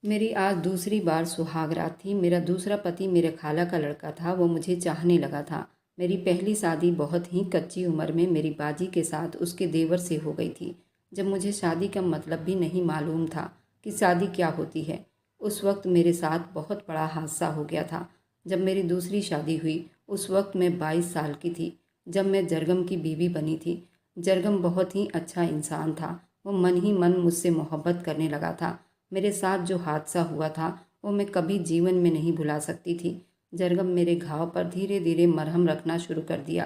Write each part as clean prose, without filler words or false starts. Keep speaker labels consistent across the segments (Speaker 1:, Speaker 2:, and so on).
Speaker 1: मेरी आज दूसरी बार सुहागरात थी। मेरा दूसरा पति मेरे खाला का लड़का था। वो मुझे चाहने लगा था। मेरी पहली शादी बहुत ही कच्ची उम्र में मेरी बाजी के साथ उसके देवर से हो गई थी, जब मुझे शादी का मतलब भी नहीं मालूम था कि शादी क्या होती है। उस वक्त मेरे साथ बहुत बड़ा हादसा हो गया था। जब मेरी दूसरी शादी हुई उस वक्त मैं 22 साल की थी, जब मैं जरगम की बीवी बनी थी। जरगम बहुत ही अच्छा इंसान था। वो मन ही मन मुझसे मोहब्बत करने लगा था। मेरे साथ जो हादसा हुआ था वो मैं कभी जीवन में नहीं भुला सकती थी। जरगम मेरे घाव पर धीरे धीरे मरहम रखना शुरू कर दिया,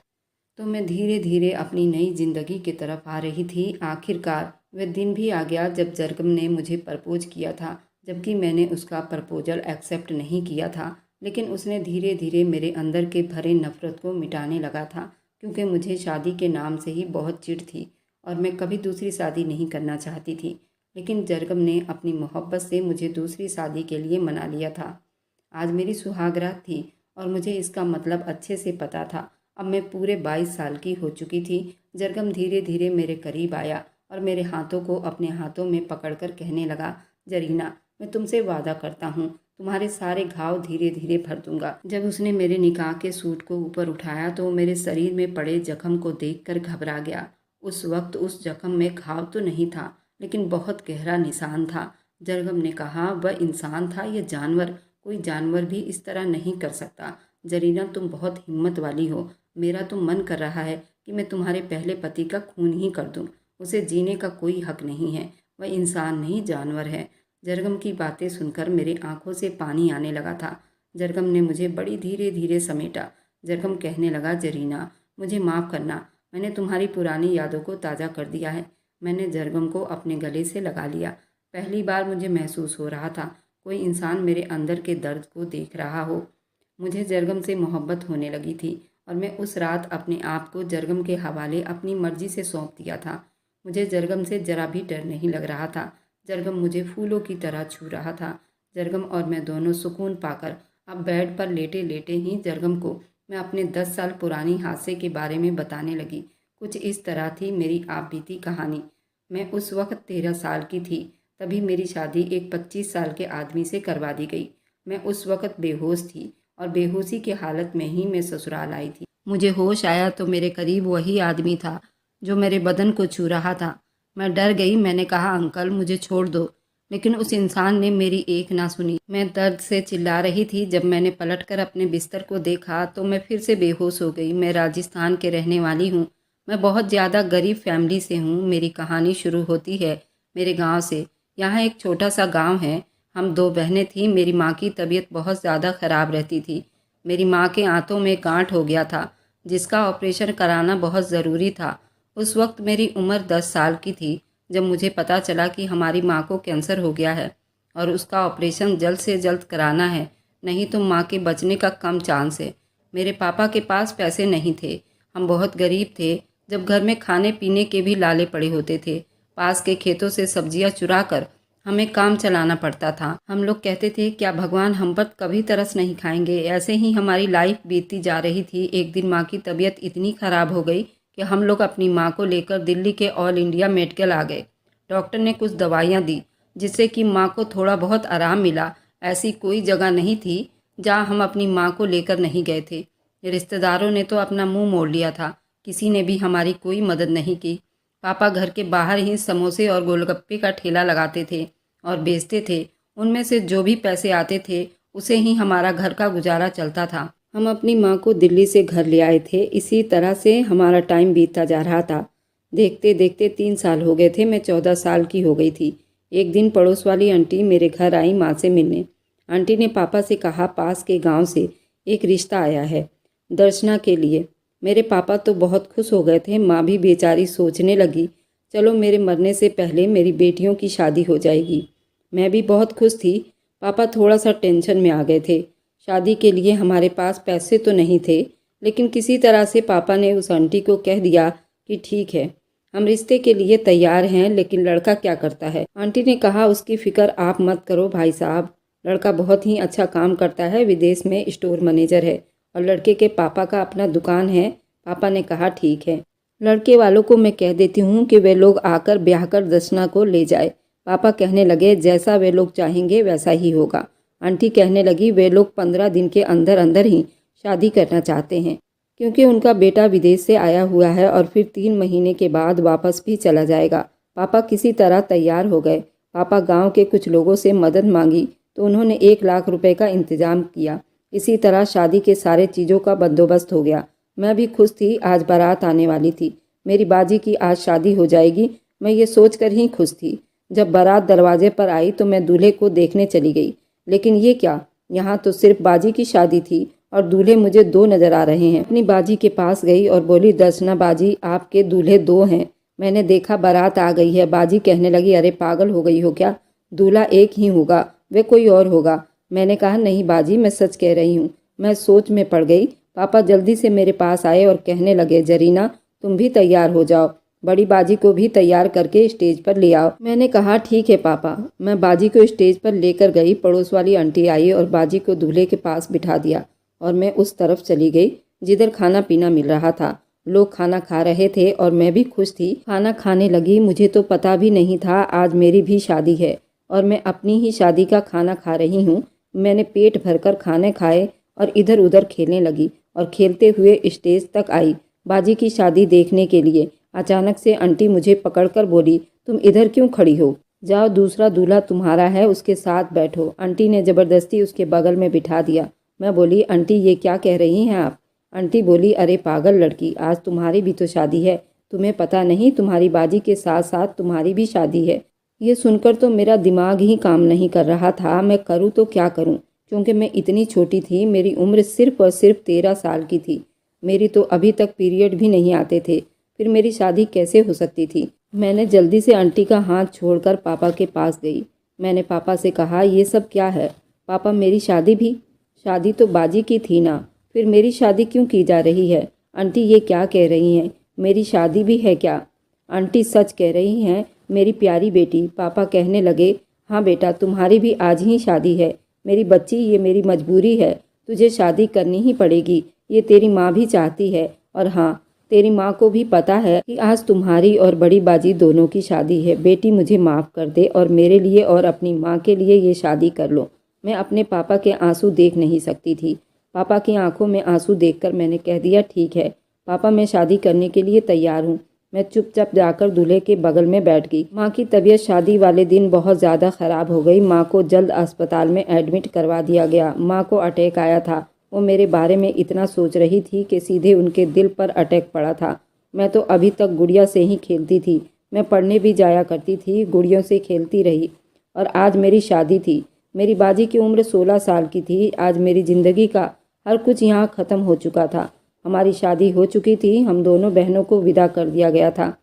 Speaker 1: तो मैं धीरे धीरे अपनी नई जिंदगी की तरफ आ रही थी। आखिरकार वह दिन भी आ गया जब जरगम ने मुझे प्रपोज किया था, जबकि मैंने उसका प्रपोजल एक्सेप्ट नहीं किया था। लेकिन उसने धीरे धीरे मेरे अंदर के भरे नफरत को मिटाने लगा था, क्योंकि मुझे शादी के नाम से ही बहुत चिढ़ थी और मैं कभी दूसरी शादी नहीं करना चाहती थी। लेकिन जरगम ने अपनी मोहब्बत से मुझे दूसरी शादी के लिए मना लिया था। आज मेरी सुहागरात थी और मुझे इसका मतलब अच्छे से पता था। अब मैं पूरे 22 साल की हो चुकी थी। जरगम धीरे धीरे मेरे करीब आया और मेरे हाथों को अपने हाथों में पकड़कर कहने लगा, जरीना, मैं तुमसे वादा करता हूँ तुम्हारे सारे घाव धीरे धीरे भर दूंगा। जब उसने मेरे निकाह के सूट को ऊपर उठाया तो मेरे शरीर में पड़े जख्म को देखकर घबरा गया। उस वक्त उस जख्म में घाव तो नहीं था, लेकिन बहुत गहरा निशान था। जरगम ने कहा, वह इंसान था या जानवर? कोई जानवर भी इस तरह नहीं कर सकता। जरीना, तुम बहुत हिम्मत वाली हो। मेरा तो मन कर रहा है कि मैं तुम्हारे पहले पति का खून ही कर दूं। उसे जीने का कोई हक नहीं है। वह इंसान नहीं, जानवर है। जरगम की बातें सुनकर मेरे आंखों से पानी आने लगा था। जरगम ने मुझे बड़ी धीरे धीरे समेटा। जरगम कहने लगा, जरीना, मुझे माफ़ करना। मैंने तुम्हारी पुरानी यादों को ताज़ा कर दिया है। मैंने जरगम को अपने गले से लगा लिया। पहली बार मुझे महसूस हो रहा था कोई इंसान मेरे अंदर के दर्द को देख रहा हो। मुझे जरगम से मोहब्बत होने लगी थी और मैं उस रात अपने आप को जरगम के हवाले अपनी मर्जी से सौंप दिया था। मुझे जरगम से जरा भी डर नहीं लग रहा था। जरगम मुझे फूलों की तरह छू रहा था। जरगम और मैं दोनों सुकून पाकर अब बेड पर लेटे लेटे ही जरगम को मैं अपने 10 साल पुरानी हादसे के बारे में बताने लगी। कुछ इस तरह थी मेरी आप बीती कहानी। मैं उस वक्त 13 साल की थी। तभी मेरी शादी एक 25 साल के आदमी से करवा दी गई। मैं उस वक्त बेहोश थी और बेहोशी की हालत में ही मैं ससुराल आई थी। मुझे होश आया तो मेरे करीब वही आदमी था जो मेरे बदन को छू रहा था। मैं डर गई। मैंने कहा, अंकल, मुझे छोड़ दो। लेकिन उस इंसान ने मेरी एक ना सुनी। मैं दर्द से चिल्ला रही थी। जब मैंने पलटकर अपने बिस्तर को देखा तो मैं फिर से बेहोश हो गई। मैं राजस्थान के रहने वाली हूँ। मैं बहुत ज़्यादा गरीब फैमिली से हूँ। मेरी कहानी शुरू होती है मेरे गांव से। यहाँ एक छोटा सा गांव है। हम दो बहनें थीं। मेरी माँ की तबीयत बहुत ज़्यादा ख़राब रहती थी। मेरी माँ के आंतों में गांठ हो गया था, जिसका ऑपरेशन कराना बहुत ज़रूरी था। उस वक्त मेरी उम्र 10 साल की थी जब मुझे पता चला कि हमारी माँ को कैंसर हो गया है और उसका ऑपरेशन जल्द से जल्द कराना है, नहीं तो माँ के बचने का कम चांस है। मेरे पापा के पास पैसे नहीं थे। हम बहुत गरीब थे। जब घर में खाने पीने के भी लाले पड़े होते थे। पास के खेतों से सब्जियां चुरा कर हमें काम चलाना पड़ता था। हम लोग कहते थे, क्या भगवान हम पर कभी तरस नहीं खाएंगे? ऐसे ही हमारी लाइफ बीतती जा रही थी। एक दिन माँ की तबीयत इतनी ख़राब हो गई कि हम लोग अपनी माँ को लेकर दिल्ली के ऑल इंडिया मेडिकल आ गए। डॉक्टर ने कुछ दवाइयाँ दी जिससे कि माँ को थोड़ा बहुत आराम मिला। ऐसी कोई जगह नहीं थी जहाँ हम अपनी माँ को लेकर नहीं गए थे। रिश्तेदारों ने तो अपना मुंह मोड़ लिया था। किसी ने भी हमारी कोई मदद नहीं की। पापा घर के बाहर ही समोसे और गोलगप्पे का ठेला लगाते थे और बेचते थे। उनमें से जो भी पैसे आते थे उसे ही हमारा घर का गुजारा चलता था। हम अपनी माँ को दिल्ली से घर ले आए थे। इसी तरह से हमारा टाइम बीतता जा रहा था। देखते देखते 3 साल हो गए थे। मैं 14 साल की हो गई थी। एक दिन पड़ोस वाली आंटी मेरे घर आई माँ से मिलने। आंटी ने पापा से कहा, पास के गांव से एक रिश्ता आया है दर्शना के लिए। मेरे पापा तो बहुत खुश हो गए थे। माँ भी बेचारी सोचने लगी, चलो मेरे मरने से पहले मेरी बेटियों की शादी हो जाएगी। मैं भी बहुत खुश थी। पापा थोड़ा सा टेंशन में आ गए थे। शादी के लिए हमारे पास पैसे तो नहीं थे, लेकिन किसी तरह से पापा ने उस आंटी को कह दिया कि ठीक है, हम रिश्ते के लिए तैयार हैं, लेकिन लड़का क्या करता है? आंटी ने कहा, उसकी फिक्र आप मत करो भाई साहब, लड़का बहुत ही अच्छा काम करता है, विदेश में स्टोर मैनेजर है और लड़के के पापा का अपना दुकान है। पापा ने कहा, ठीक है, लड़के वालों को मैं कह देती हूँ कि वे लोग आकर ब्याह कर दर्शना को ले जाए। पापा कहने लगे, जैसा वे लोग चाहेंगे वैसा ही होगा। आंटी कहने लगी, वे लोग 15 दिन के अंदर अंदर ही शादी करना चाहते हैं, क्योंकि उनका बेटा विदेश से आया हुआ है और फिर 3 महीने के बाद वापस भी चला जाएगा। पापा किसी तरह तैयार हो गए। पापा गांव के कुछ लोगों से मदद मांगी तो उन्होंने 1 लाख रुपए का इंतजाम किया। इसी तरह शादी के सारे चीज़ों का बंदोबस्त हो गया। मैं भी खुश थी, आज बारात आने वाली थी। मेरी बाजी की आज शादी हो जाएगी, मैं ये सोचकर ही खुश थी। जब बारात दरवाजे पर आई तो मैं दूल्हे को देखने चली गई, लेकिन ये क्या, यहाँ तो सिर्फ बाजी की शादी थी और दूल्हे मुझे 2 नज़र आ रहे हैं। अपनी बाजी के पास गई और बोली, दर्शना बाजी, आपके दूल्हे 2 हैं। मैंने देखा बारात आ गई है। बाजी कहने लगी, अरे पागल हो गई हो क्या, दूल्हा एक ही होगा, वे कोई और होगा। मैंने कहा, नहीं बाजी, मैं सच कह रही हूँ। मैं सोच में पड़ गई। पापा जल्दी से मेरे पास आए और कहने लगे, जरीना तुम भी तैयार हो जाओ, बड़ी बाजी को भी तैयार करके स्टेज पर ले आओ। मैंने कहा, ठीक है पापा। मैं बाजी को स्टेज पर लेकर गई। पड़ोस वाली आंटी आई और बाजी को दूल्हे के पास बिठा दिया और मैं उस तरफ चली गई जिधर खाना पीना मिल रहा था। लोग खाना खा रहे थे और मैं भी खुश थी। खाना खाने लगी। मुझे तो पता भी नहीं था आज मेरी भी शादी है और मैं अपनी ही शादी का खाना खा रही हूँ। मैंने पेट भरकर खाने खाए और इधर उधर खेलने लगी और खेलते हुए स्टेज तक आई बाजी की शादी देखने के लिए। अचानक से आंटी मुझे पकड़कर बोली, तुम इधर क्यों खड़ी हो, जाओ दूसरा दूल्हा तुम्हारा है, उसके साथ बैठो। आंटी ने ज़बरदस्ती उसके बगल में बिठा दिया। मैं बोली, आंटी ये क्या कह रही हैं आप। आंटी बोली, अरे पागल लड़की, आज तुम्हारी भी तो शादी है, तुम्हें पता नहीं, तुम्हारी बाजी के साथ साथ तुम्हारी भी शादी है। ये सुनकर तो मेरा दिमाग ही काम नहीं कर रहा था। मैं करूँ तो क्या करूँ, क्योंकि मैं इतनी छोटी थी। मेरी उम्र सिर्फ और सिर्फ 13 साल की थी। मेरी तो अभी तक पीरियड भी नहीं आते थे, फिर मेरी शादी कैसे हो सकती थी। मैंने जल्दी से आंटी का हाथ छोड़कर पापा के पास गई। मैंने पापा से कहा, ये सब क्या है। पापा, मेरी शादी भी, शादी तो बाजी की थी ना, फिर मेरी शादी क्यों की जा रही है। आंटी ये क्या कह रही हैं, मेरी शादी भी है क्या। आंटी सच कह रही हैं मेरी प्यारी बेटी। पापा कहने लगे, हाँ बेटा, तुम्हारी भी आज ही शादी है। मेरी बच्ची, ये मेरी मजबूरी है, तुझे शादी करनी ही पड़ेगी। ये तेरी माँ भी चाहती है और हाँ, तेरी माँ को भी पता है कि आज तुम्हारी और बड़ी बाजी दोनों की शादी है। बेटी मुझे माफ़ कर दे और मेरे लिए और अपनी माँ के लिए ये शादी कर लो। मैं अपने पापा के आंसू देख नहीं सकती थी। पापा की आंखों में आंसू देखकर मैंने कह दिया, ठीक है पापा, मैं शादी करने के लिए तैयार हूँ। मैं चुपचाप जाकर दूल्हे के बगल में बैठ गई। माँ की तबीयत शादी वाले दिन बहुत ज़्यादा ख़राब हो गई। माँ को जल्द अस्पताल में एडमिट करवा दिया गया। माँ को अटैक आया था। वो मेरे बारे में इतना सोच रही थी कि सीधे उनके दिल पर अटैक पड़ा था। मैं तो अभी तक गुड़िया से ही खेलती थी। मैं पढ़ने भी जाया करती थी, गुड़ियों से खेलती रही और आज मेरी शादी थी। मेरी बाजी की उम्र 16 साल की थी। आज मेरी ज़िंदगी का हर कुछ यहाँ ख़त्म हो चुका था। हमारी शादी हो चुकी थी। हम दोनों बहनों को विदा कर दिया गया था।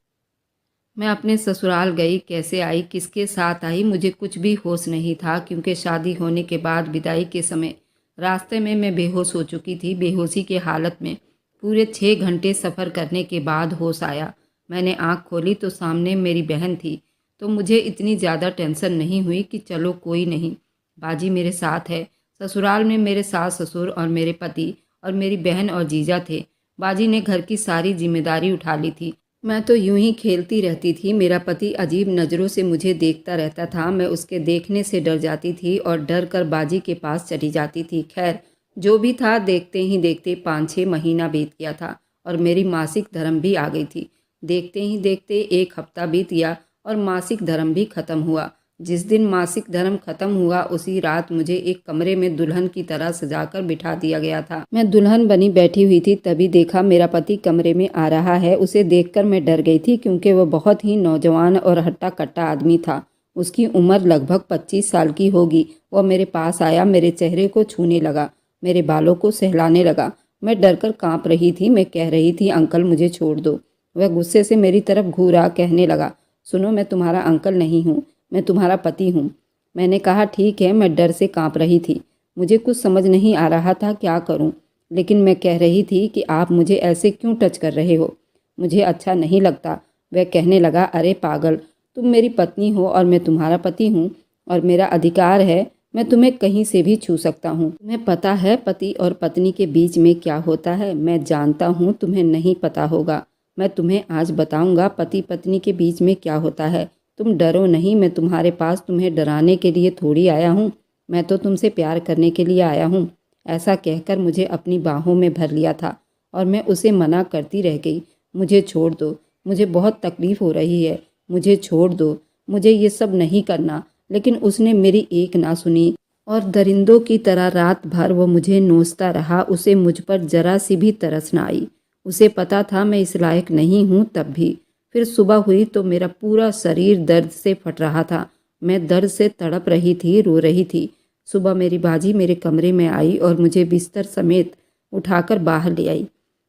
Speaker 1: मैं अपने ससुराल गई। कैसे आई, किसके साथ आई, मुझे कुछ भी होश नहीं था, क्योंकि शादी होने के बाद विदाई के समय रास्ते में मैं बेहोश हो चुकी थी। बेहोशी के हालत में पूरे 6 घंटे सफ़र करने के बाद होश आया। मैंने आँख खोली तो सामने मेरी बहन थी। तो मुझे इतनी ज़्यादा टेंशन नहीं हुई कि चलो कोई नहीं, बाजी मेरे साथ है। ससुराल में मेरे सास ससुर और मेरे पति और मेरी बहन और जीजा थे। बाजी ने घर की सारी जिम्मेदारी उठा ली थी। मैं तो यूं ही खेलती रहती थी। मेरा पति अजीब नज़रों से मुझे देखता रहता था। मैं उसके देखने से डर जाती थी और डर कर बाजी के पास चली जाती थी। खैर, जो भी था, देखते ही देखते 5-6 महीना बीत गया था और मेरी मासिक धर्म भी आ गई थी। देखते ही देखते 1 हफ्ता बीत गया और मासिक धर्म भी ख़त्म हुआ। जिस दिन मासिक धर्म खत्म हुआ उसी रात मुझे एक कमरे में दुल्हन की तरह सजाकर बिठा दिया गया था। मैं दुल्हन बनी बैठी हुई थी, तभी देखा मेरा पति कमरे में आ रहा है। उसे देखकर मैं डर गई थी, क्योंकि वह बहुत ही नौजवान और हट्टा कट्टा आदमी था। उसकी उम्र लगभग 25 साल की होगी। वह मेरे पास आया, मेरे चेहरे को छूने लगा, मेरे बालों को सहलाने लगा। मैं डरकर काँप रही थी। मैं कह रही थी, अंकल मुझे छोड़ दो। वह गुस्से से मेरी तरफ घूरा, कहने लगा, सुनो, मैं तुम्हारा अंकल नहीं हूँ, मैं तुम्हारा पति हूँ। मैंने कहा, ठीक है। मैं डर से कांप रही थी। मुझे कुछ समझ नहीं आ रहा था क्या करूँ, लेकिन मैं कह रही थी कि आप मुझे ऐसे क्यों टच कर रहे हो, मुझे अच्छा नहीं लगता। वह कहने लगा, अरे पागल, तुम मेरी पत्नी हो और मैं तुम्हारा पति हूँ और मेरा अधिकार है, मैं तुम्हें कहीं से भी छू सकता हूँ। तुम्हें पता है पति और पत्नी के बीच में क्या होता है। मैं जानता हूँ तुम्हें नहीं पता होगा। मैं तुम्हें आज बताऊँगा पति पत्नी के बीच में क्या होता है। तुम डरो नहीं, मैं तुम्हारे पास तुम्हें डराने के लिए थोड़ी आया हूँ, मैं तो तुमसे प्यार करने के लिए आया हूँ। ऐसा कहकर मुझे अपनी बाहों में भर लिया था और मैं उसे मना करती रह गई। मुझे छोड़ दो, मुझे बहुत तकलीफ़ हो रही है, मुझे छोड़ दो, मुझे ये सब नहीं करना। लेकिन उसने मेरी एक ना सुनी और दरिंदों की तरह रात भर वो मुझे नोचता रहा। उसे मुझ पर जरा सी भी तरस न आई। उसे पता था मैं इस लायक नहीं हूँ तब भी। फिर सुबह हुई तो मेरा पूरा शरीर दर्द से फट रहा था। मैं दर्द से तड़प रही थी, रो रही थी। सुबह मेरी बाजी मेरे कमरे में आई और मुझे बिस्तर समेत उठाकर बाहर ले आई।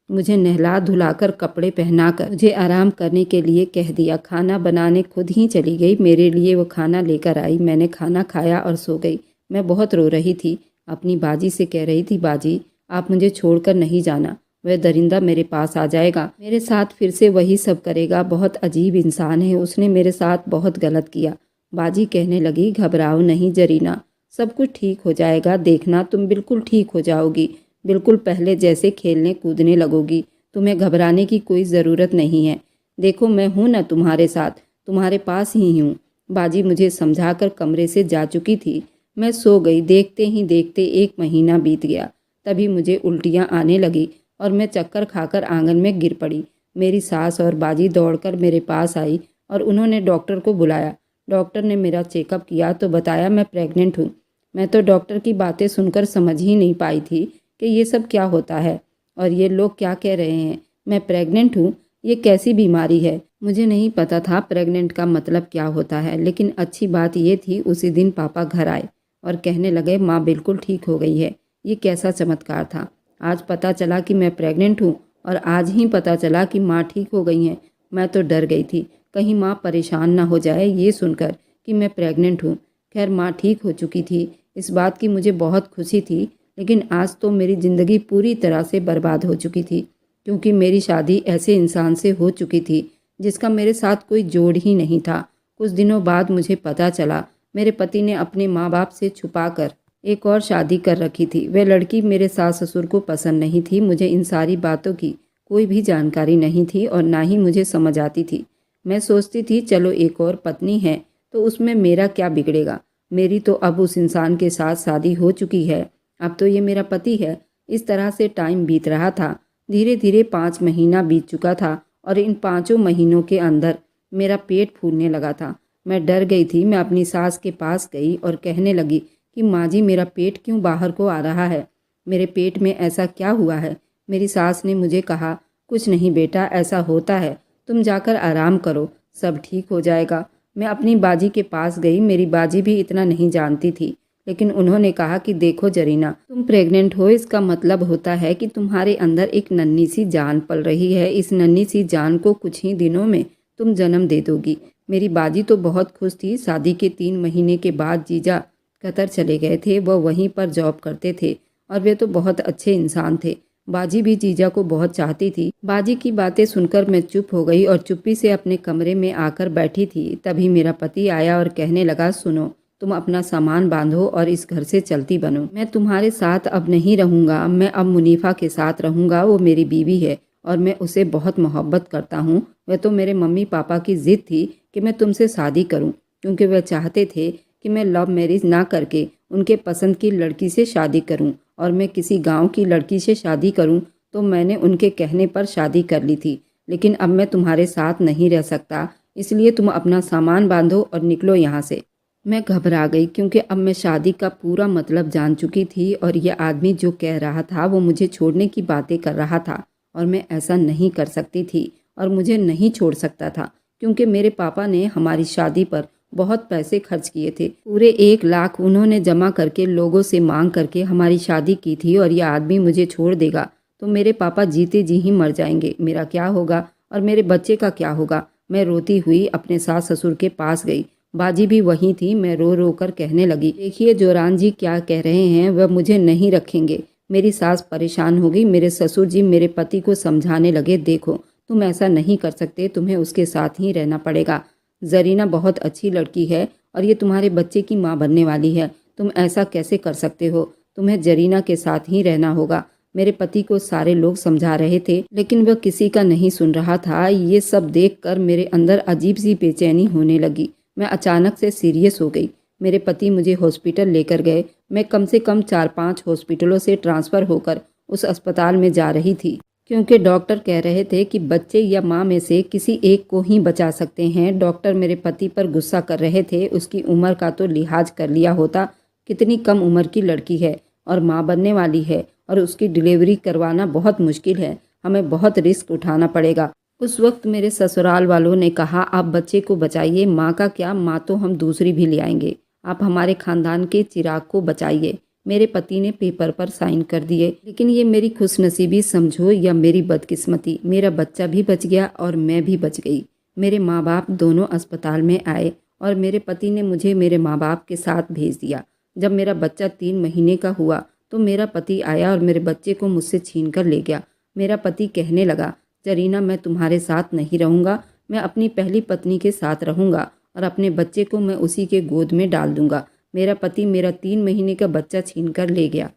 Speaker 1: मुझे नहला धुलाकर कपड़े पहनाकर मुझे आराम करने के लिए कह दिया। खाना बनाने खुद ही चली गई। मेरे लिए वो खाना लेकर आई। मैंने खाना खाया और सो गई। मैं बहुत रो रही थी। अपनी बाजी से कह रही थी, बाजी आप मुझे छोड़कर नहीं जाना। वह दरिंदा मेरे पास आ जाएगा, मेरे साथ फिर से वही सब करेगा। बहुत अजीब इंसान है, उसने मेरे साथ बहुत गलत किया। बाजी कहने लगी, घबराओ नहीं जरीना, सब कुछ ठीक हो जाएगा। देखना तुम बिल्कुल ठीक हो जाओगी, बिल्कुल पहले जैसे खेलने कूदने लगोगी। तुम्हें घबराने की कोई ज़रूरत नहीं है। देखो मैं हूँ ना तुम्हारे साथ, तुम्हारे पास ही हूँ। बाजी मुझे समझाकर कमरे से जा चुकी थी। मैं सो गई। देखते ही देखते 1 महीना बीत गया। तभी मुझे उल्टियाँ आने लगी और मैं चक्कर खाकर आंगन में गिर पड़ी। मेरी सास और बाजी दौड़कर मेरे पास आई और उन्होंने डॉक्टर को बुलाया। डॉक्टर ने मेरा चेकअप किया तो बताया मैं प्रेग्नेंट हूँ। मैं तो डॉक्टर की बातें सुनकर समझ ही नहीं पाई थी कि ये सब क्या होता है और ये लोग क्या कह रहे हैं। मैं प्रेग्नेंट हूँ, ये कैसी बीमारी है। मुझे नहीं पता था प्रेग्नेंट का मतलब क्या होता है। लेकिन अच्छी बात ये थी, उसी दिन पापा घर आए और कहने लगे माँ बिल्कुल ठीक हो गई है। ये कैसा चमत्कार था। आज पता चला कि मैं प्रेग्नेंट हूँ और आज ही पता चला कि माँ ठीक हो गई हैं। मैं तो डर गई थी, कहीं माँ परेशान ना हो जाए ये सुनकर कि मैं प्रेग्नेंट हूँ। खैर माँ ठीक हो चुकी थी, इस बात की मुझे बहुत खुशी थी। लेकिन आज तो मेरी ज़िंदगी पूरी तरह से बर्बाद हो चुकी थी, क्योंकि मेरी शादी ऐसे इंसान से हो चुकी थी जिसका मेरे साथ कोई जोड़ ही नहीं था। कुछ दिनों बाद मुझे पता चला मेरे पति ने अपने माँ बाप से छुपाकर एक और शादी कर रखी थी। वह लड़की मेरे सास ससुर को पसंद नहीं थी। मुझे इन सारी बातों की कोई भी जानकारी नहीं थी और ना ही मुझे समझ आती थी। मैं सोचती थी चलो एक और पत्नी है तो उसमें मेरा क्या बिगड़ेगा। मेरी तो अब उस इंसान के साथ शादी हो चुकी है, अब तो ये मेरा पति है। इस तरह से टाइम बीत रहा था। धीरे धीरे 5 महीना बीत चुका था और इन 5 महीनों के अंदर मेरा पेट फूलने लगा था। मैं डर गई थी। मैं अपनी सास के पास गई और कहने लगी कि माँ जी मेरा पेट क्यों बाहर को आ रहा है, मेरे पेट में ऐसा क्या हुआ है। मेरी सास ने मुझे कहा, कुछ नहीं बेटा, ऐसा होता है, तुम जाकर आराम करो, सब ठीक हो जाएगा। मैं अपनी बाजी के पास गई। मेरी बाजी भी इतना नहीं जानती थी, लेकिन उन्होंने कहा कि देखो जरीना, तुम प्रेग्नेंट हो, इसका मतलब होता है कि तुम्हारे अंदर एक नन्ही सी जान पल रही है। इस नन्ही सी जान को कुछ ही दिनों में तुम जन्म दे दोगी। मेरी बाजी तो बहुत खुश थी। शादी के 3 महीने के बाद जीजा कतर चले गए थे। वह वहीं पर जॉब करते थे और वे तो बहुत अच्छे इंसान थे। बाजी भी जीजा को बहुत चाहती थी। बाजी की बातें सुनकर मैं चुप हो गई और चुप्पी से अपने कमरे में आकर बैठी थी। तभी मेरा पति आया और कहने लगा, सुनो, तुम अपना सामान बांधो और इस घर से चलती बनो। मैं तुम्हारे साथ अब नहीं रहूँगा। मैं अब मुनीफा के साथ रहूँगा। वो मेरी बीवी है और मैं उसे बहुत मोहब्बत करता हूँ। वह तो मेरे मम्मी पापा की ज़िद थी कि मैं तुमसे शादी करूँ, क्योंकि वह चाहते थे कि मैं लव मैरिज ना करके उनके पसंद की लड़की से शादी करूं और मैं किसी गांव की लड़की से शादी करूं। तो मैंने उनके कहने पर शादी कर ली थी। लेकिन अब मैं तुम्हारे साथ नहीं रह सकता, इसलिए तुम अपना सामान बांधो और निकलो यहाँ से। मैं घबरा गई, क्योंकि अब मैं शादी का पूरा मतलब जान चुकी थी और यह आदमी जो कह रहा था वो मुझे छोड़ने की बातें कर रहा था और मैं ऐसा नहीं कर सकती थी और मुझे नहीं छोड़ सकता था, क्योंकि मेरे पापा ने हमारी शादी पर बहुत पैसे खर्च किए थे। पूरे 1 लाख उन्होंने जमा करके लोगों से मांग करके हमारी शादी की थी और यह आदमी मुझे छोड़ देगा तो मेरे पापा जीते जी ही मर जाएंगे। मेरा क्या होगा और मेरे बच्चे का क्या होगा। मैं रोती हुई अपने सास ससुर के पास गई। बाजी भी वहीं थी। मैं रो रो कर कहने लगी, देखिए जोरान जी क्या कह रहे हैं, वह मुझे नहीं रखेंगे। मेरी सास परेशान हो गई। मेरे ससुर जी मेरे पति को समझाने लगे, देखो तुम ऐसा नहीं कर सकते, तुम्हें उसके साथ ही रहना पड़ेगा। जरीना बहुत अच्छी लड़की है और ये तुम्हारे बच्चे की माँ बनने वाली है, तुम ऐसा कैसे कर सकते हो, तुम्हें जरीना के साथ ही रहना होगा। मेरे पति को सारे लोग समझा रहे थे, लेकिन वह किसी का नहीं सुन रहा था। ये सब देखकर मेरे अंदर अजीब सी बेचैनी होने लगी। मैं अचानक से सीरियस हो गई। मेरे पति मुझे हॉस्पिटल लेकर गए। मैं कम से कम 4-5 हॉस्पिटलों से ट्रांसफ़र होकर उस अस्पताल में जा रही थी, क्योंकि डॉक्टर कह रहे थे कि बच्चे या माँ में से किसी एक को ही बचा सकते हैं। डॉक्टर मेरे पति पर गुस्सा कर रहे थे। उसकी उम्र का तो लिहाज कर लिया होता। कितनी कम उम्र की लड़की है और माँ बनने वाली है, और उसकी डिलीवरी करवाना बहुत मुश्किल है। हमें बहुत रिस्क उठाना पड़ेगा। उस वक्त मेरे ससुराल वालों ने कहा, आप बच्चे को बचाइए, माँ का क्या, माँ तो हम दूसरी भी ले आएंगे। आप हमारे खानदान के चिराग को बचाइए। मेरे पति ने पेपर पर साइन कर दिए। लेकिन ये मेरी खुशनसीबी समझो या मेरी बदकिस्मती, मेरा बच्चा भी बच गया और मैं भी बच गई। मेरे माँ बाप दोनों अस्पताल में आए और मेरे पति ने मुझे मेरे माँ बाप के साथ भेज दिया। जब मेरा बच्चा 3 महीने का हुआ तो मेरा पति आया और मेरे बच्चे को मुझसे छीन कर ले गया। मेरा पति कहने लगा, जरीना, मैं तुम्हारे साथ नहीं रहूँगा, मैं अपनी पहली पत्नी के साथ रहूँगा और अपने बच्चे को मैं उसी के गोद में डाल दूँगा। मेरा पति मेरा 3 महीने का बच्चा छीन कर ले गया।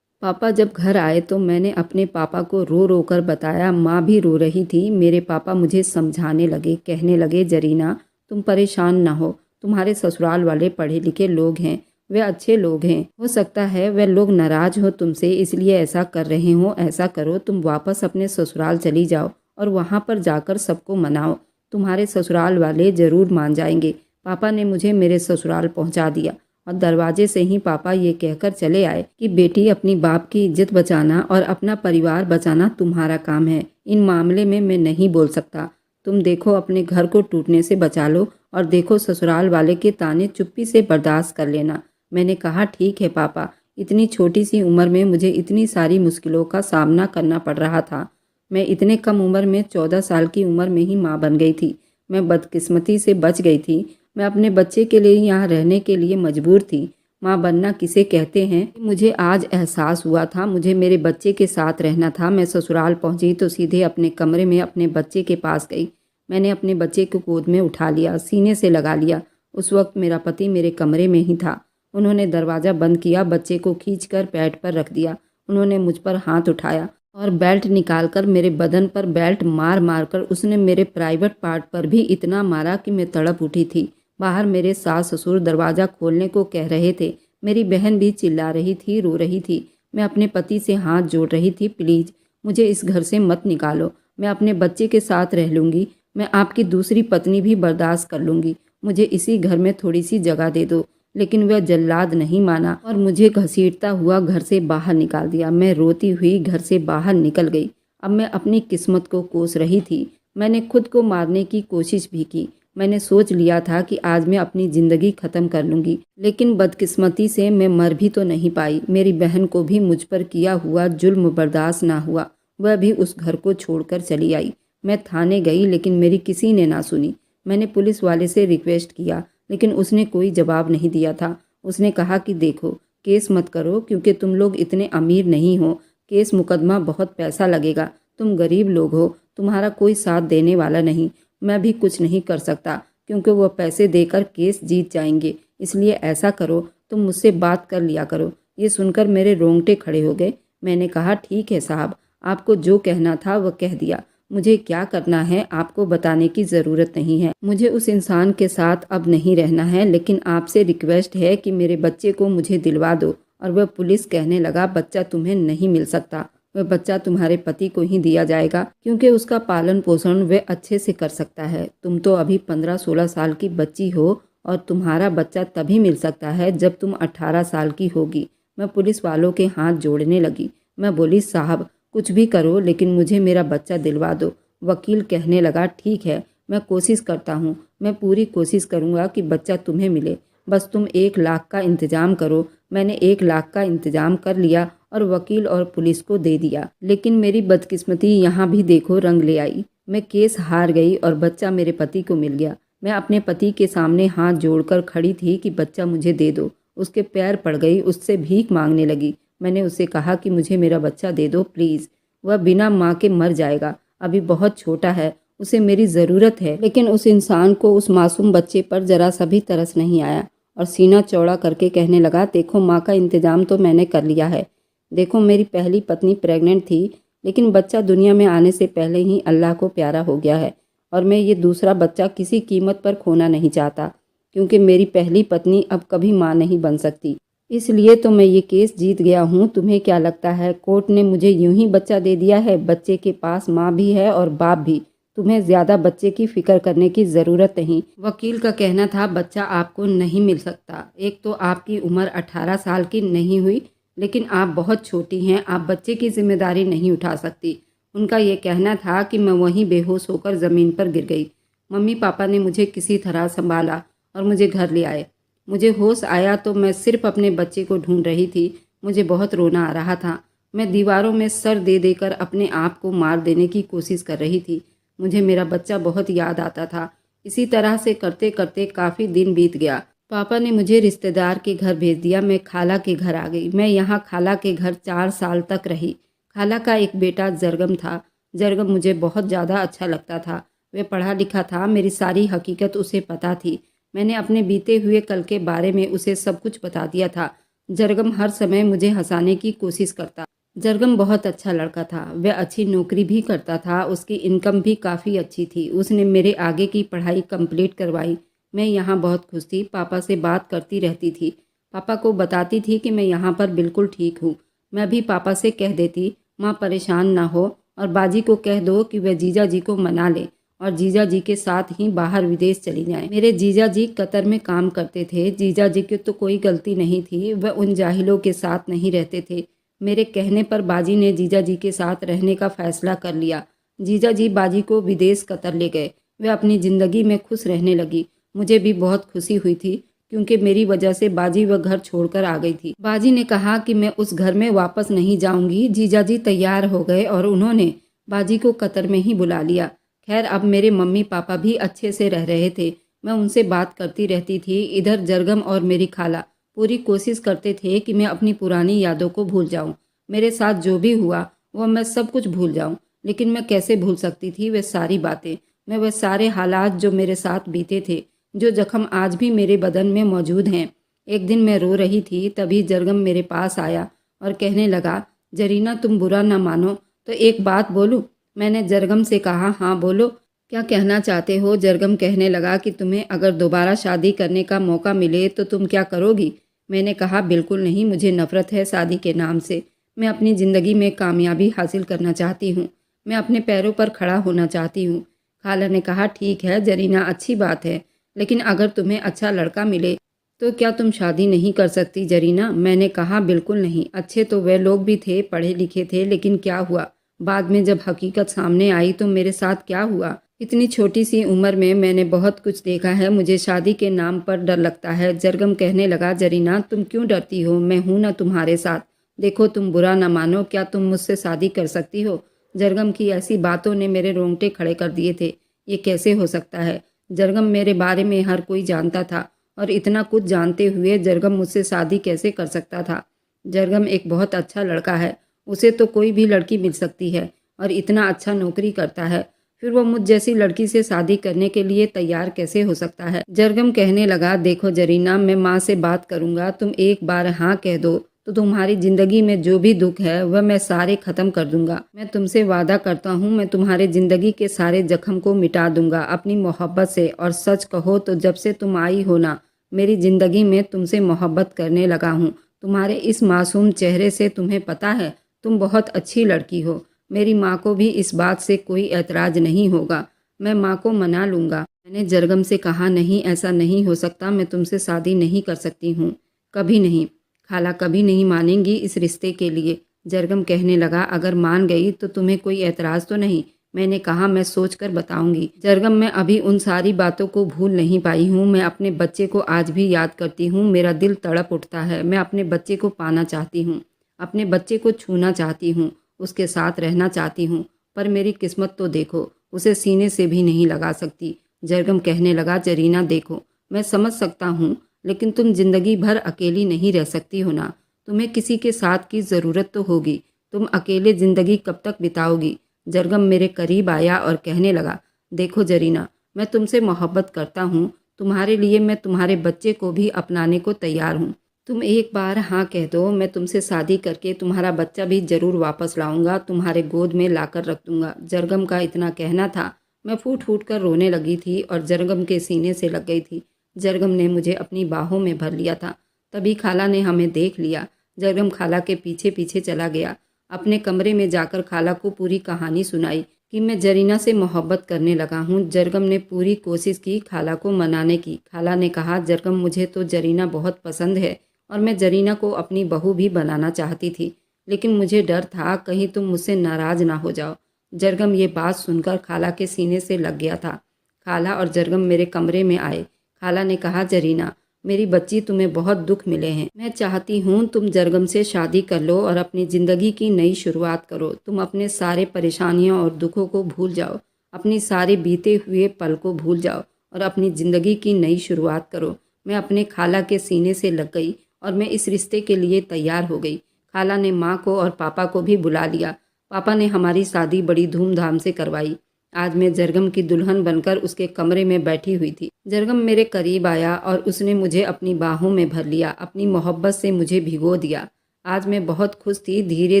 Speaker 1: पापा जब घर आए तो मैंने अपने पापा को रो रो कर बताया। माँ भी रो रही थी। मेरे पापा मुझे समझाने लगे, कहने लगे, जरीना, तुम परेशान ना हो, तुम्हारे ससुराल वाले पढ़े लिखे लोग हैं, वे अच्छे लोग हैं। हो सकता है वे लोग नाराज हो तुमसे, इसलिए ऐसा कर रहे हो। ऐसा करो, तुम वापस अपने ससुराल चली जाओ और वहाँ पर जाकर सबको मनाओ। तुम्हारे ससुराल वाले ज़रूर मान जाएंगे। पापा ने मुझे मेरे ससुराल पहुँचा दिया और दरवाजे से ही पापा ये कहकर चले आए कि बेटी, अपनी बाप की इज्जत बचाना और अपना परिवार बचाना तुम्हारा काम है। इन मामले में मैं नहीं बोल सकता। तुम देखो, अपने घर को टूटने से बचा लो और देखो ससुराल वाले के ताने चुप्पी से बर्दाश्त कर लेना। मैंने कहा, ठीक है पापा। इतनी छोटी सी उम्र में मुझे इतनी सारी मुश्किलों का सामना करना पड़ रहा था। मैं इतने कम उम्र में 14 साल की उम्र में ही माँ बन गई थी। मैं बदकिस्मती से बच गई थी। मैं अपने बच्चे के लिए यहाँ रहने के लिए मजबूर थी। माँ बनना किसे कहते हैं, मुझे आज एहसास हुआ था। मुझे मेरे बच्चे के साथ रहना था। मैं ससुराल पहुँची तो सीधे अपने कमरे में अपने बच्चे के पास गई। मैंने अपने बच्चे को गोद में उठा लिया, सीने से लगा लिया। उस वक्त मेरा पति मेरे कमरे में ही था। उन्होंने दरवाज़ा बंद किया, बच्चे को खींचकर बेड पर रख दिया। उन्होंने मुझ पर हाथ उठाया और बेल्ट निकालकर मेरे बदन पर बेल्ट मार मार कर उसने मेरे प्राइवेट पार्ट पर भी इतना मारा कि मैं तड़प उठी थी। बाहर मेरे सास ससुर दरवाज़ा खोलने को कह रहे थे। मेरी बहन भी चिल्ला रही थी, रो रही थी। मैं अपने पति से हाथ जोड़ रही थी, प्लीज़ मुझे इस घर से मत निकालो। मैं अपने बच्चे के साथ रह लूँगी। मैं आपकी दूसरी पत्नी भी बर्दाश्त कर लूँगी। मुझे इसी घर में थोड़ी सी जगह दे दो। लेकिन वह जल्लाद नहीं माना और मुझे घसीटता हुआ घर से बाहर निकाल दिया। मैं रोती हुई घर से बाहर निकल गई। अब मैं अपनी किस्मत को कोस रही थी। मैंने खुद को मारने की कोशिश भी की। मैंने सोच लिया था कि आज मैं अपनी ज़िंदगी ख़त्म कर लूँगी, लेकिन बदकिस्मती से मैं मर भी तो नहीं पाई। मेरी बहन को भी मुझ पर किया हुआ जुल्म बर्दाश्त ना हुआ। वह भी उस घर को छोड़कर चली आई। मैं थाने गई, लेकिन मेरी किसी ने ना सुनी। मैंने पुलिस वाले से रिक्वेस्ट किया, लेकिन उसने कोई जवाब नहीं दिया था। उसने कहा कि देखो, केस मत करो क्योंकि तुम लोग इतने अमीर नहीं हो। केस मुकदमा बहुत पैसा लगेगा। तुम गरीब लोग हो, तुम्हारा कोई साथ देने वाला नहीं। मैं भी कुछ नहीं कर सकता क्योंकि वह पैसे देकर केस जीत जाएंगे। इसलिए ऐसा करो, तुम मुझसे बात कर लिया करो। ये सुनकर मेरे रोंगटे खड़े हो गए। मैंने कहा, ठीक है साहब, आपको जो कहना था वह कह दिया। मुझे क्या करना है आपको बताने की ज़रूरत नहीं है। मुझे उस इंसान के साथ अब नहीं रहना है, लेकिन आपसे रिक्वेस्ट है कि मेरे बच्चे को मुझे दिलवा दो। और वह पुलिस कहने लगा, बच्चा तुम्हें नहीं मिल सकता। वह बच्चा तुम्हारे पति को ही दिया जाएगा क्योंकि उसका पालन पोषण वह अच्छे से कर सकता है। तुम तो अभी 15-16 साल की बच्ची हो और तुम्हारा बच्चा तभी मिल सकता है जब तुम 18 साल की होगी। मैं पुलिस वालों के हाथ जोड़ने लगी। मैं बोली, साहब कुछ भी करो लेकिन मुझे मेरा बच्चा दिलवा दो। वकील कहने लगा, ठीक है, मैं कोशिश करता हूँ। मैं पूरी कोशिश करूँगा कि बच्चा तुम्हें मिले। बस तुम 1 लाख का इंतज़ाम करो। मैंने 1 लाख का इंतज़ाम कर लिया और वकील और पुलिस को दे दिया। लेकिन मेरी बदकिस्मती यहाँ भी देखो रंग ले आई। मैं केस हार गई और बच्चा मेरे पति को मिल गया। मैं अपने पति के सामने हाथ जोड़कर खड़ी थी कि बच्चा मुझे दे दो। उसके पैर पड़ गई, उससे भीख मांगने लगी। मैंने उससे कहा कि मुझे मेरा बच्चा दे दो प्लीज़। वह बिना माँ के मर जाएगा, अभी बहुत छोटा है, उसे मेरी ज़रूरत है। लेकिन उस इंसान को उस मासूम बच्चे पर ज़रा सा भी तरस नहीं आया और सीना चौड़ा करके कहने लगा, देखो माँ का इंतज़ाम तो मैंने कर लिया है। देखो मेरी पहली पत्नी प्रेग्नेंट थी, लेकिन बच्चा दुनिया में आने से पहले ही अल्लाह को प्यारा हो गया है और मैं ये दूसरा बच्चा किसी कीमत पर खोना नहीं चाहता। क्योंकि मेरी पहली पत्नी अब कभी माँ नहीं बन सकती। इसलिए तो मैं ये केस जीत गया हूँ। तुम्हें क्या लगता है कोर्ट ने मुझे यूं ही बच्चा दे दिया है? बच्चे के पास माँ भी है और बाप भी। तुम्हें ज़्यादा बच्चे की फ़िक्र करने की ज़रूरत नहीं। वकील का कहना था बच्चा आपको नहीं मिल सकता। एक तो आपकी उम्र 18 साल की नहीं हुई, लेकिन आप बहुत छोटी हैं, आप बच्चे की जिम्मेदारी नहीं उठा सकती। उनका ये कहना था कि मैं वहीं बेहोश होकर ज़मीन पर गिर गई। मम्मी पापा ने मुझे किसी तरह संभाला और मुझे घर ले आए। मुझे होश आया तो मैं सिर्फ अपने बच्चे को ढूंढ रही थी। मुझे बहुत रोना आ रहा था। मैं दीवारों में सर दे देकर अपने आप को मार देने की कोशिश कर रही थी। मुझे मेरा बच्चा बहुत याद आता था। इसी तरह से करते करते काफ़ी दिन बीत गया। पापा ने मुझे रिश्तेदार के घर भेज दिया। मैं खाला के घर आ गई। मैं यहाँ खाला के घर 4 साल तक रही। खाला का एक बेटा जरगम था। जरगम मुझे बहुत ज़्यादा अच्छा लगता था। वह पढ़ा लिखा था। मेरी सारी हकीकत उसे पता थी। मैंने अपने बीते हुए कल के बारे में उसे सब कुछ बता दिया था। जरगम हर समय मुझे हंसाने की कोशिश करता। जरगम बहुत अच्छा लड़का था। वह अच्छी नौकरी भी करता था। उसकी इनकम भी काफ़ी अच्छी थी। उसने मेरे आगे की पढ़ाई कंप्लीट करवाई। मैं यहाँ बहुत खुश थी। पापा से बात करती रहती थी। पापा को बताती थी कि मैं यहाँ पर बिल्कुल ठीक हूँ। मैं भी पापा से कह देती माँ परेशान ना हो और बाजी को कह दो कि वह जीजा जी को मना ले और जीजा जी के साथ ही बाहर विदेश चली जाएं। मेरे जीजा जी कतर में काम करते थे। जीजा जी की तो कोई गलती नहीं थी। वह उन जाहिलों के साथ नहीं रहते थे। मेरे कहने पर बाजी ने जीजा जी के साथ रहने का फैसला कर लिया। जीजा जी बाजी को विदेश कतर ले गए। वह अपनी ज़िंदगी में खुश रहने लगी। मुझे भी बहुत खुशी हुई थी क्योंकि मेरी वजह से बाजी वह घर छोड़कर आ गई थी। बाजी ने कहा कि मैं उस घर में वापस नहीं जाऊंगी। जीजा जी तैयार हो गए और उन्होंने बाजी को कतर में ही बुला लिया। खैर अब मेरे मम्मी पापा भी अच्छे से रह रहे थे। मैं उनसे बात करती रहती थी। इधर जरगम और मेरी खाला पूरी कोशिश करते थे कि मैं अपनी पुरानी यादों को भूल जाऊं। मेरे साथ जो भी हुआ वह मैं सब कुछ भूल जाऊं। लेकिन मैं कैसे भूल सकती थी वे सारी बातें, मैं वह सारे हालात जो मेरे साथ बीते थे, जो जख्म आज भी मेरे बदन में मौजूद हैं। एक दिन मैं रो रही थी, तभी जरगम मेरे पास आया और कहने लगा, जरीना तुम बुरा ना मानो तो एक बात बोलूं? मैंने जरगम से कहा, हाँ बोलो, क्या कहना चाहते हो? जरगम कहने लगा कि तुम्हें अगर दोबारा शादी करने का मौका मिले तो तुम क्या करोगी? मैंने कहा, बिल्कुल नहीं, मुझे नफ़रत है शादी के नाम से। मैं अपनी ज़िंदगी में कामयाबी हासिल करना चाहती हूँ। मैं अपने पैरों पर खड़ा होना चाहती हूँ। खाला ने कहा, ठीक है जरीना, अच्छी बात है, लेकिन अगर तुम्हें अच्छा लड़का मिले तो क्या तुम शादी नहीं कर सकती जरीना? मैंने कहा, बिल्कुल नहीं। अच्छे तो वे लोग भी थे, पढ़े लिखे थे, लेकिन क्या हुआ? बाद में जब हकीकत सामने आई तो मेरे साथ क्या हुआ? इतनी छोटी सी उम्र में मैंने बहुत कुछ देखा है। मुझे शादी के नाम पर डर लगता है। जरगम कहने लगा, जरीना तुम क्यों डरती हो? मैं हूं ना तुम्हारे साथ। देखो तुम बुरा ना मानो, क्या तुम मुझसे शादी कर सकती हो? जरगम की ऐसी बातों ने मेरे रोंगटे खड़े कर दिए थे। ये कैसे हो सकता है? जरगम मेरे बारे में हर कोई जानता था और इतना कुछ जानते हुए जरगम मुझसे शादी कैसे कर सकता था? जरगम एक बहुत अच्छा लड़का है। उसे तो कोई भी लड़की मिल सकती है और इतना अच्छा नौकरी करता है। फिर वो मुझ जैसी लड़की से शादी करने के लिए तैयार कैसे हो सकता है? जरगम कहने लगा, देखो जरीना, मैं माँ से बात करूँगा। तुम एक बार हाँ कह दो तो तुम्हारी ज़िंदगी में जो भी दुख है वह मैं सारे ख़त्म कर दूंगा। मैं तुमसे वादा करता हूँ, मैं तुम्हारे ज़िंदगी के सारे जख्म को मिटा दूंगा अपनी मोहब्बत से। और सच कहो तो जब से तुम आई हो ना, मेरी ज़िंदगी में तुमसे मोहब्बत करने लगा हूँ। तुम्हारे इस मासूम चेहरे से तुम्हें पता है तुम बहुत अच्छी लड़की हो। मेरी माँ को भी इस बात से कोई ऐतराज़ नहीं होगा। मैं माँ को मना लूँगा। मैंने जरगम से कहा, नहीं ऐसा नहीं हो सकता, मैं तुमसे शादी नहीं कर सकती हूँ, कभी नहीं। खाला कभी नहीं मानेंगी इस रिश्ते के लिए। जरगम कहने लगा, अगर मान गई तो तुम्हें कोई ऐतराज़ तो नहीं? मैंने कहा, मैं सोच कर बताऊंगी। जरगम, मैं अभी उन सारी बातों को भूल नहीं पाई हूँ। मैं अपने बच्चे को आज भी याद करती हूँ। मेरा दिल तड़प उठता है। मैं अपने बच्चे को पाना चाहती हूँ, अपने बच्चे को छूना चाहती हूँ, उसके साथ रहना चाहती हूँ, पर मेरी किस्मत तो देखो, उसे सीने से भी नहीं लगा सकती। जरगम कहने लगा, जरीना देखो, मैं समझ सकता हूँ, लेकिन तुम जिंदगी भर अकेली नहीं रह सकती हो ना। तुम्हें किसी के साथ की ज़रूरत तो होगी। तुम अकेले ज़िंदगी कब तक बिताओगी? जरगम मेरे करीब आया और कहने लगा, देखो जरीना, मैं तुमसे मोहब्बत करता हूँ। तुम्हारे लिए मैं तुम्हारे बच्चे को भी अपनाने को तैयार हूँ। तुम एक बार हाँ कह दो, मैं तुमसे शादी करके तुम्हारा बच्चा भी ज़रूर वापस लाऊंगा, तुम्हारे गोद में लाकर रख दूंगा। जरगम का इतना कहना था। मैं फूट फूट कर रोने लगी थी और जरगम के सीने से लग गई थी। जरगम ने मुझे अपनी बाहों में भर लिया था। तभी खाला ने हमें देख लिया। जरगम खाला के पीछे पीछे चला गया। अपने कमरे में जाकर खाला को पूरी कहानी सुनाई कि मैं जरीना से मोहब्बत करने लगा हूँ। जरगम ने पूरी कोशिश की खाला को मनाने की। खाला ने कहा, जरगम मुझे तो जरीना बहुत पसंद है और मैं जरीना को अपनी बहू भी बनाना चाहती थी, लेकिन मुझे डर था कहीं तुम मुझसे नाराज़ ना हो जाओ। जरगम ये बात सुनकर खाला के सीने से लग गया था। खाला और जरगम मेरे कमरे में आए। खाला ने कहा, जरीना मेरी बच्ची, तुम्हें बहुत दुख मिले हैं। मैं चाहती हूँ तुम जरगम से शादी कर लो और अपनी ज़िंदगी की नई शुरुआत करो। तुम अपने सारे परेशानियों और दुखों को भूल जाओ, अपनी सारे बीते हुए पल को भूल जाओ और अपनी ज़िंदगी की नई शुरुआत करो। मैं अपने खाला के सीने से लग गई और मैं इस रिश्ते के लिए तैयार हो गई। खाला ने माँ को और पापा को भी बुला लिया। पापा ने हमारी शादी बड़ी धूमधाम से करवाई। आज मैं जरगम की दुल्हन बनकर उसके कमरे में बैठी हुई थी। जरगम मेरे करीब आया और उसने मुझे अपनी बाहों में भर लिया, अपनी मोहब्बत से मुझे भिगो दिया। आज मैं बहुत खुश थी। धीरे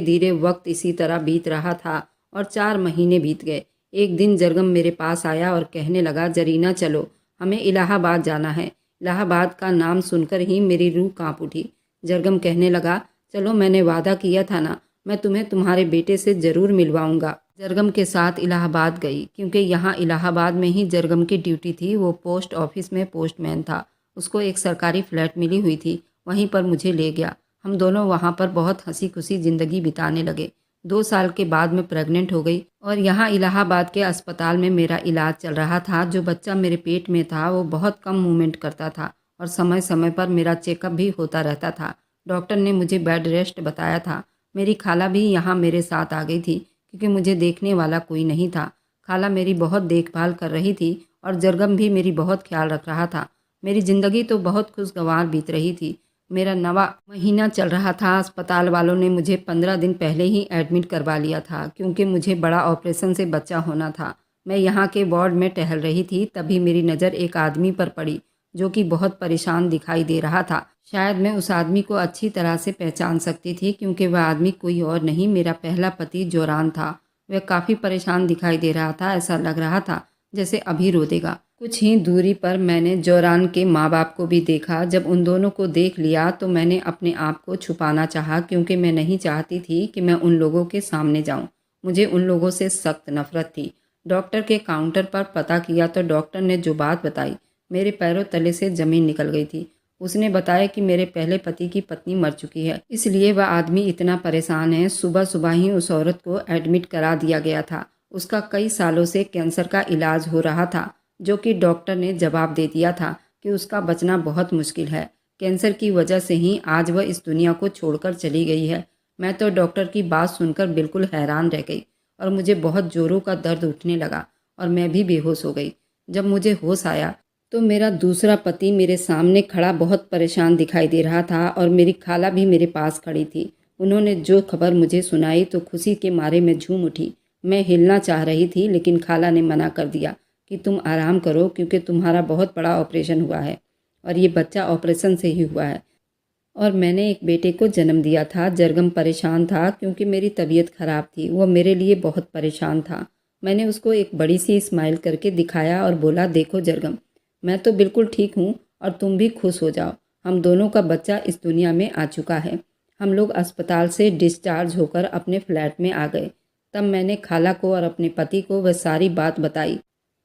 Speaker 1: धीरे वक्त इसी तरह बीत रहा था और 4 महीने बीत गए। एक दिन जरगम मेरे पास आया और कहने लगा, जरीना चलो, हमें इलाहाबाद जाना है। इलाहाबाद का नाम सुनकर ही मेरी रूह काँप उठी। जरगम कहने लगा, चलो, मैंने वादा किया था ना, मैं तुम्हें तुम्हारे बेटे से ज़रूर मिलवाऊंगा। जरगम के साथ इलाहाबाद गई क्योंकि यहाँ इलाहाबाद में ही जरगम की ड्यूटी थी। वो पोस्ट ऑफिस में पोस्टमैन था। उसको एक सरकारी फ्लैट मिली हुई थी, वहीं पर मुझे ले गया। हम दोनों वहाँ पर बहुत हंसी खुशी ज़िंदगी बिताने लगे। 2 साल के बाद मैं प्रेग्नेंट हो गई और यहाँ इलाहाबाद के अस्पताल में मेरा इलाज चल रहा था। जो बच्चा मेरे पेट में था वो बहुत कम मूवमेंट करता था और समय समय पर मेरा चेकअप भी होता रहता था। डॉक्टर ने मुझे बेड रेस्ट बताया था। मेरी खाला भी यहाँ मेरे साथ आ गई थी क्योंकि मुझे देखने वाला कोई नहीं था। खाला मेरी बहुत देखभाल कर रही थी और जरगम भी मेरी बहुत ख्याल रख रहा था। मेरी ज़िंदगी तो बहुत खुशगवार बीत रही थी। मेरा 9वां महीना चल रहा था। अस्पताल वालों ने मुझे 15 दिन पहले ही एडमिट करवा लिया था क्योंकि मुझे बड़ा ऑपरेशन से बच्चा होना था। मैं यहाँ के वार्ड में टहल रही थी, तभी मेरी नज़र एक आदमी पर पड़ी जो कि बहुत परेशान दिखाई दे रहा था। शायद मैं उस आदमी को अच्छी तरह से पहचान सकती थी क्योंकि वह आदमी कोई और नहीं, मेरा पहला पति जोरान था। वह काफ़ी परेशान दिखाई दे रहा था। ऐसा लग रहा था जैसे अभी रो देगा। कुछ ही दूरी पर मैंने जोरान के माँ बाप को भी देखा। जब उन दोनों को देख लिया तो मैंने अपने आप को छुपाना चाहा क्योंकि मैं नहीं चाहती थी कि मैं उन लोगों के सामने जाऊं। मुझे उन लोगों से सख्त नफरत थी। डॉक्टर के काउंटर पर पता किया तो डॉक्टर ने जो बात बताई, मेरे पैरों तले से ज़मीन निकल गई थी। उसने बताया कि मेरे पहले पति की पत्नी मर चुकी है, इसलिए वह आदमी इतना परेशान है। सुबह सुबह ही उस औरत को एडमिट करा दिया गया था। उसका कई सालों से कैंसर का इलाज हो रहा था, जो कि डॉक्टर ने जवाब दे दिया था कि उसका बचना बहुत मुश्किल है। कैंसर की वजह से ही आज वह इस दुनिया को छोड़कर चली गई है। मैं तो डॉक्टर की बात सुनकर बिल्कुल हैरान रह गई और मुझे बहुत ज़ोरों का दर्द उठने लगा और मैं भी बेहोश हो गई। जब मुझे होश आया तो मेरा दूसरा पति मेरे सामने खड़ा बहुत परेशान दिखाई दे रहा था और मेरी खाला भी मेरे पास खड़ी थी। उन्होंने जो खबर मुझे सुनाई तो खुशी के मारे मैं झूम उठी। मैं हिलना चाह रही थी लेकिन खाला ने मना कर दिया कि तुम आराम करो क्योंकि तुम्हारा बहुत बड़ा ऑपरेशन हुआ है और ये बच्चा ऑपरेशन से ही हुआ है और मैंने एक बेटे को जन्म दिया था। जरगम परेशान था क्योंकि मेरी तबीयत खराब थी। वह मेरे लिए बहुत परेशान था। मैंने उसको एक बड़ी सी स्माइल करके दिखाया और बोला, देखो जरगम, मैं तो बिल्कुल ठीक हूँ और तुम भी खुश हो जाओ। हम दोनों का बच्चा इस दुनिया में आ चुका है। हम लोग अस्पताल से डिस्चार्ज होकर अपने फ्लैट में आ गए। तब मैंने खाला को और अपने पति को वह सारी बात बताई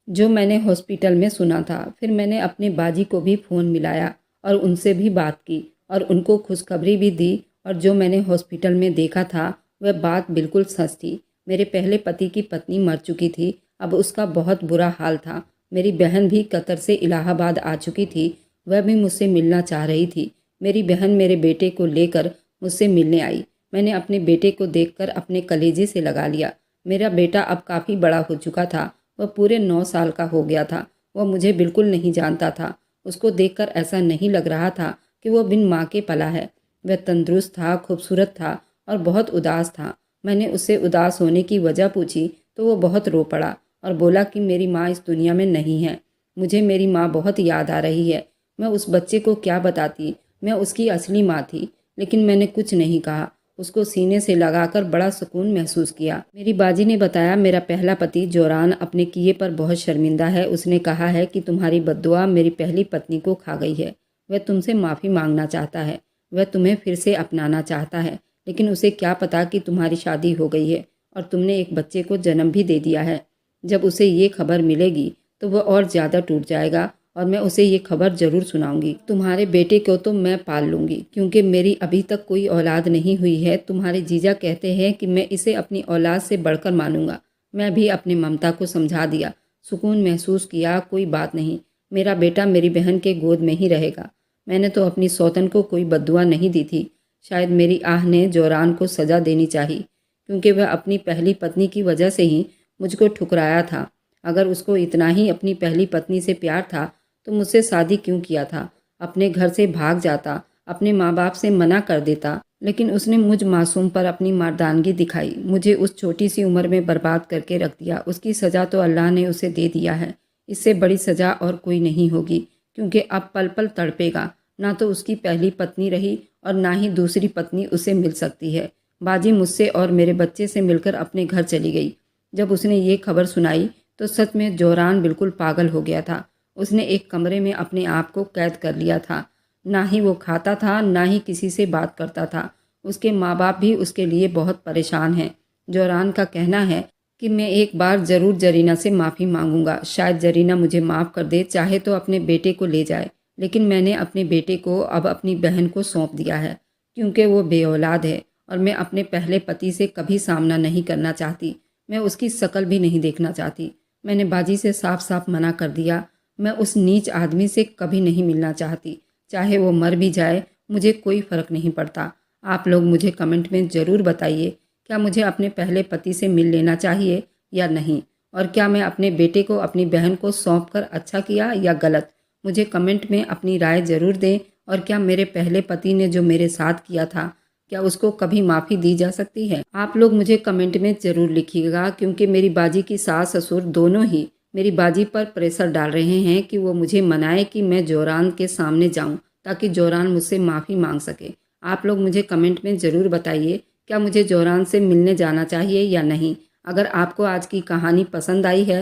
Speaker 1: जो मैंने हॉस्पिटल में सुना था। फिर मैंने अपने बाजी को भी फ़ोन मिलाया और उनसे भी बात की और उनको खुशखबरी भी दी और जो मैंने हॉस्पिटल में देखा था वह बात बिल्कुल सच थी। मेरे पहले पति की पत्नी मर चुकी थी, अब उसका बहुत बुरा हाल था। मेरी बहन भी कतर से इलाहाबाद आ चुकी थी, वह भी मुझसे मिलना चाह रही थी। मेरी बहन मेरे बेटे को लेकर मुझसे मिलने आई। मैंने अपने बेटे को देखकर अपने कलेजे से लगा लिया। मेरा बेटा अब काफ़ी बड़ा हो चुका था, वह पूरे 9 साल का हो गया था। वह मुझे बिल्कुल नहीं जानता था। उसको देखकर ऐसा नहीं लग रहा था कि वह बिन माँ के पला है। वह तंदुरुस्त था, खूबसूरत था और बहुत उदास था। मैंने उससे उदास होने की वजह पूछी तो वह बहुत रो पड़ा और बोला कि मेरी माँ इस दुनिया में नहीं है। मुझे मेरी माँ बहुत याद आ रही है। मैं उस बच्चे को क्या बताती, मैं उसकी असली माँ थी, लेकिन मैंने कुछ नहीं कहा। उसको सीने से लगाकर बड़ा सुकून महसूस किया। मेरी बाजी ने बताया, मेरा पहला पति जोरान अपने किए पर बहुत शर्मिंदा है। उसने कहा है कि तुम्हारी बद्दुआ मेरी पहली पत्नी को खा गई है। वह तुमसे माफ़ी मांगना चाहता है। वह तुम्हें फिर से अपनाना चाहता है, लेकिन उसे क्या पता कि तुम्हारी शादी हो गई है और तुमने एक बच्चे को जन्म भी दे दिया है। जब उसे ये खबर मिलेगी तो वह और ज़्यादा टूट जाएगा और मैं उसे ये खबर ज़रूर सुनाऊंगी। तुम्हारे बेटे को तो मैं पाल लूँगी, क्योंकि मेरी अभी तक कोई औलाद नहीं हुई है। तुम्हारे जीजा कहते हैं कि मैं इसे अपनी औलाद से बढ़कर मानूंगा। मैं भी अपनी ममता को समझा दिया, सुकून महसूस किया। कोई बात नहीं, मेरा बेटा मेरी बहन के गोद में ही रहेगा। मैंने तो अपनी सौतन को कोई बद्दुआ नहीं दी थी। शायद मेरी आह ने जोरान को सज़ा देनी चाहिए, क्योंकि वह अपनी पहली पत्नी की वजह से ही मुझको ठुकराया था। अगर उसको इतना ही अपनी पहली पत्नी से प्यार था तो मुझसे शादी क्यों किया था? अपने घर से भाग जाता, अपने माँ बाप से मना कर देता, लेकिन उसने मुझ मासूम पर अपनी मर्दानगी दिखाई। मुझे उस छोटी सी उम्र में बर्बाद करके रख दिया। उसकी सज़ा तो अल्लाह ने उसे दे दिया है। इससे बड़ी सज़ा और कोई नहीं होगी, क्योंकि अब पल पल तड़पेगा। ना तो उसकी पहली पत्नी रही और ना ही दूसरी पत्नी उसे मिल सकती है। बाजी मुझसे और मेरे बच्चे से मिलकर अपने घर चली गई। जब उसने ये खबर सुनाई तो सच में जोरान बिल्कुल पागल हो गया था। उसने एक कमरे में अपने आप को कैद कर लिया था। ना ही वो खाता था, ना ही किसी से बात करता था। उसके माँ बाप भी उसके लिए बहुत परेशान हैं। जोरान का कहना है कि मैं एक बार ज़रूर जरीना से माफ़ी मांगूंगा। शायद जरीना मुझे माफ़ कर दे, चाहे तो अपने बेटे को ले जाए। लेकिन मैंने अपने बेटे को अब अपनी बहन को सौंप दिया है, क्योंकि वो बेऔलाद है और मैं अपने पहले पति से कभी सामना नहीं करना चाहती। मैं उसकी शक्ल भी नहीं देखना चाहती। मैंने बाजी से साफ साफ मना कर दिया। मैं उस नीच आदमी से कभी नहीं मिलना चाहती। चाहे वो मर भी जाए, मुझे कोई फ़र्क नहीं पड़ता। आप लोग मुझे कमेंट में ज़रूर बताइए, क्या मुझे अपने पहले पति से मिल लेना चाहिए या नहीं? और क्या मैं अपने बेटे को अपनी बहन को सौंप कर अच्छा किया या गलत? मुझे कमेंट में अपनी राय ज़रूर दें। और क्या मेरे पहले पति ने जो मेरे साथ किया था, क्या उसको कभी माफ़ी दी जा सकती है? आप लोग मुझे कमेंट में ज़रूर लिखिएगा, क्योंकि मेरी बाजी की सास ससुर दोनों ही मेरी बाजी पर प्रेशर डाल रहे हैं कि वो मुझे मनाए कि मैं जोरान के सामने जाऊं, ताकि जोरान मुझसे माफ़ी मांग सके। आप लोग मुझे कमेंट में ज़रूर बताइए, क्या मुझे जोरान से मिलने जाना चाहिए या नहीं? अगर आपको आज की कहानी पसंद आई है